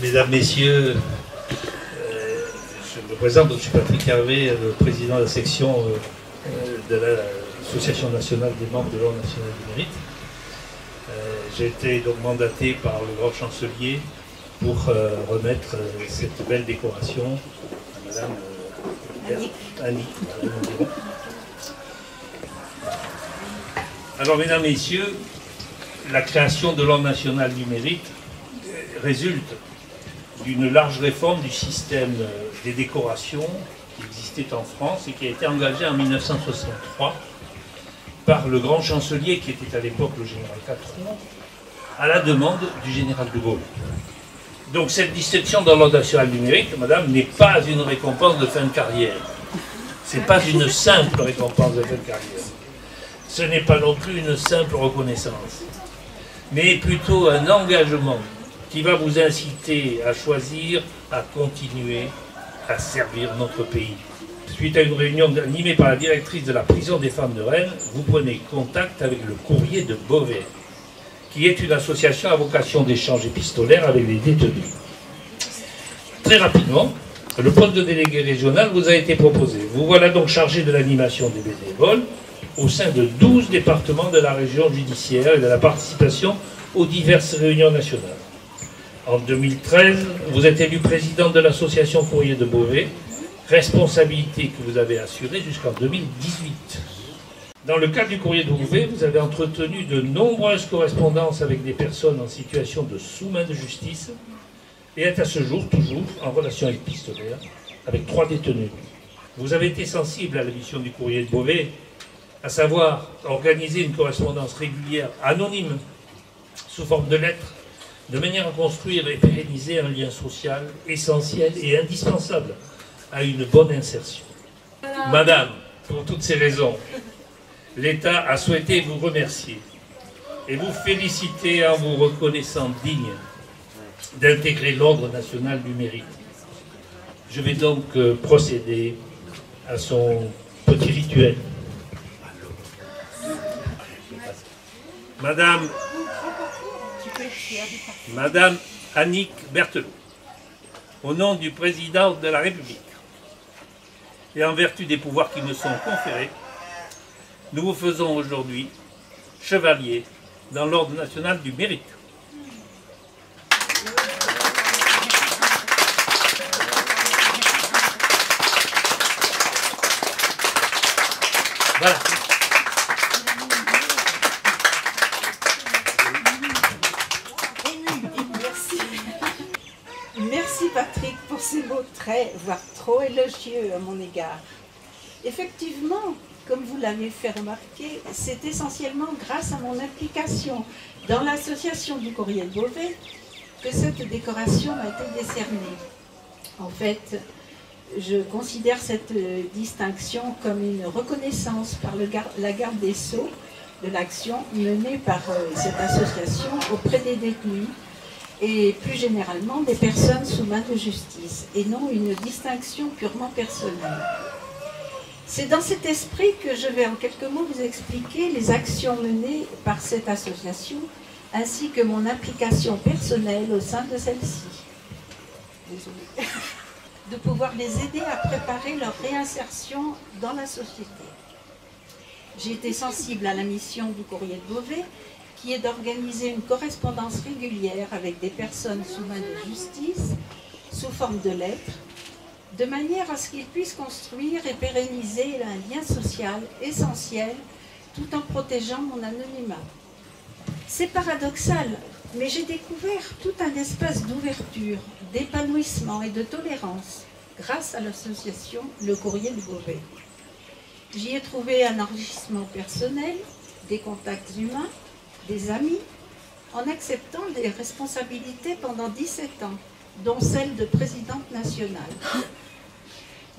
Mesdames, Messieurs, je me présente, je suis Patrick Hervé, le président de la section de l'Association nationale des membres de l'Ordre national du mérite. J'ai été donc mandaté par le grand chancelier pour remettre cette belle décoration à Madame Annie. Alors, Mesdames, Messieurs, la création de l'Ordre national du mérite résulte d'une large réforme du système des décorations qui existait en France et qui a été engagée en 1963 par le grand chancelier qui était à l'époque le général Catron, à la demande du général de Gaulle. Donc cette distinction dans l'Ordre national du mérite, madame, n'est pas une récompense de fin de carrière. Ce n'est pas une simple récompense de fin de carrière. Ce n'est pas non plus une simple reconnaissance, mais plutôt un engagement qui va vous inciter à choisir, à continuer à servir notre pays. Suite à une réunion animée par la directrice de la prison des femmes de Rennes, vous prenez contact avec le Courrier de Beauvais, qui est une association à vocation d'échange épistolaire avec les détenus. Très rapidement, le poste de délégué régional vous a été proposé. Vous voilà donc chargé de l'animation des bénévoles au sein de 12 départements de la région judiciaire et de la participation aux diverses réunions nationales. En 2013, vous êtes élu président de l'association Courrier de Beauvais, responsabilité que vous avez assurée jusqu'en 2018. Dans le cadre du Courrier de Beauvais, vous avez entretenu de nombreuses correspondances avec des personnes en situation de sous-main de justice et êtes à ce jour toujours en relation épistolaire avec 3 détenus. Vous avez été sensible à la mission du Courrier de Beauvais, à savoir organiser une correspondance régulière anonyme sous forme de lettres, de manière à construire et pérenniser un lien social essentiel et indispensable à une bonne insertion. Madame, pour toutes ces raisons, l'État a souhaité vous remercier et vous féliciter en vous reconnaissant digne d'intégrer l'Ordre national du mérite. Je vais donc procéder à son petit rituel. Madame Annick Berthelot, au nom du président de la République et en vertu des pouvoirs qui me sont conférés, nous vous faisons aujourd'hui chevalier dans l'Ordre national du mérite. Voilà. Merci Patrick pour ces mots très, voire trop élogieux à mon égard. Effectivement, comme vous l'avez fait remarquer, c'est essentiellement grâce à mon implication dans l'association du Courrier de Beauvais que cette décoration m'a été décernée. En fait, je considère cette distinction comme une reconnaissance par la garde des Sceaux de l'action menée par cette association auprès des détenus et plus généralement des personnes sous main de justice, et non une distinction purement personnelle. C'est dans cet esprit que je vais en quelques mots vous expliquer les actions menées par cette association, ainsi que mon implication personnelle au sein de celle-ci. Désolée. De pouvoir les aider à préparer leur réinsertion dans la société. J'ai été sensible à la mission du Courrier de Beauvais, qui est d'organiser une correspondance régulière avec des personnes sous main de justice, sous forme de lettres, de manière à ce qu'ils puissent construire et pérenniser un lien social essentiel, tout en protégeant mon anonymat. C'est paradoxal, mais j'ai découvert tout un espace d'ouverture, d'épanouissement et de tolérance grâce à l'association Le Courrier de Beauvais. J'y ai trouvé un enrichissement personnel, des contacts humains, des amis, en acceptant des responsabilités pendant 17 ans, dont celle de présidente nationale.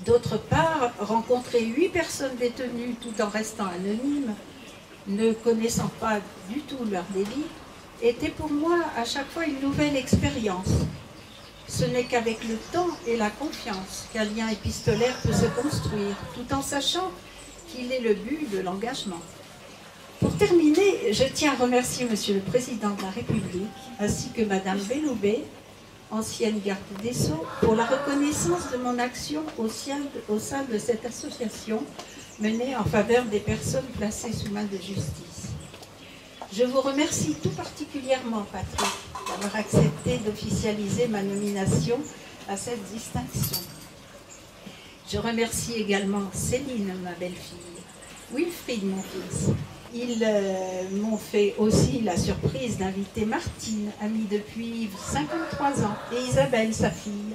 D'autre part, rencontrer 8 personnes détenues tout en restant anonyme, ne connaissant pas du tout leur délit, était pour moi à chaque fois une nouvelle expérience. Ce n'est qu'avec le temps et la confiance qu'un lien épistolaire peut se construire, tout en sachant qu'il est le but de l'engagement. Pour terminer, je tiens à remercier Monsieur le Président de la République, ainsi que Madame Belloubet, ancienne garde des Sceaux, pour la reconnaissance de mon action au sein de cette association menée en faveur des personnes placées sous main de justice. Je vous remercie tout particulièrement, Patrick, d'avoir accepté d'officialiser ma nomination à cette distinction. Je remercie également Céline, ma belle-fille, Wilfried, mon fils. Ils m'ont fait aussi la surprise d'inviter Martine, amie depuis 53 ans, et Isabelle, sa fille,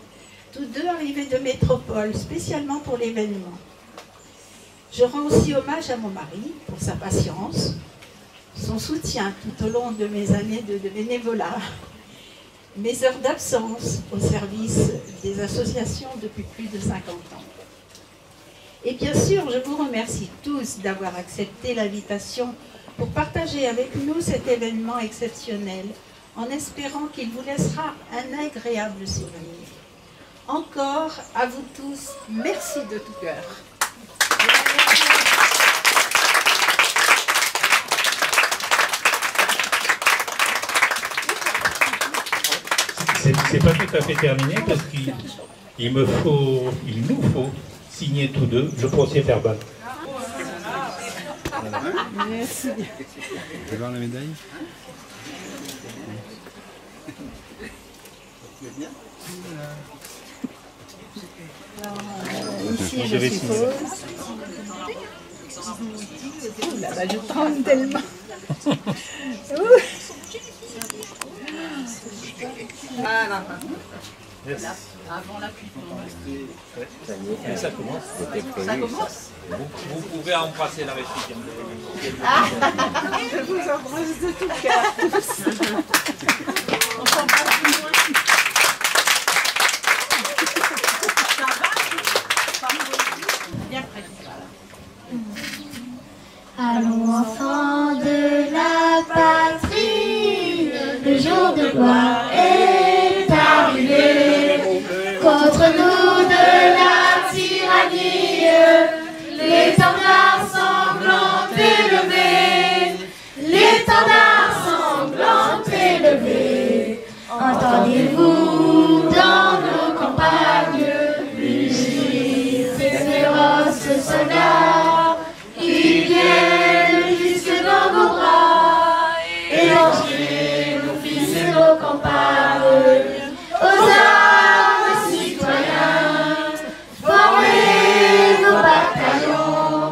tous deux arrivés de métropole, spécialement pour l'événement. Je rends aussi hommage à mon mari pour sa patience, son soutien tout au long de mes années de bénévolat, mes heures d'absence au service des associations depuis plus de 50 ans. Et bien sûr, je vous remercie tous d'avoir accepté l'invitation pour partager avec nous cet événement exceptionnel, en espérant qu'il vous laissera un agréable souvenir. Encore à vous tous, merci de tout cœur. C'est pas tout à fait terminé parce qu'il nous faut signer tous deux le procès verbal. Merci. Vous voulez voir la médaille? Ici, je suppose. Oh là là, je tremble tellement. Merci. Avant la pluie. Et ça commence. Ça commence. Vous pouvez embrasser la récipiente. Je vous embrasse de tout cœur. On s'embrasse plus loin. Ça va? Bien près. Allons enfants de la patrie, le jour de gloire est arrivé. Contre nous de la tyrannie, l'étendard sanglant élevé, l'étendard sanglant élevé. Entendez-vous dans nos campagnes mugir ces féroces soldats qui viennent jusque dans vos bras et ranger nos fils et nos campagnes aux armes citoyens. Formez vos bataillons,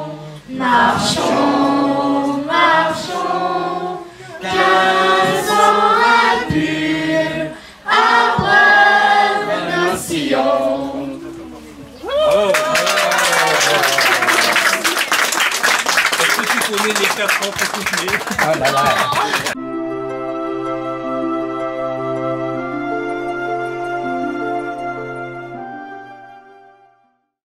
marchons, marchons, qu'un sang impur abreuve nos sillons. Est-ce que tu connais les 4 ans pour continuer? Ah là là.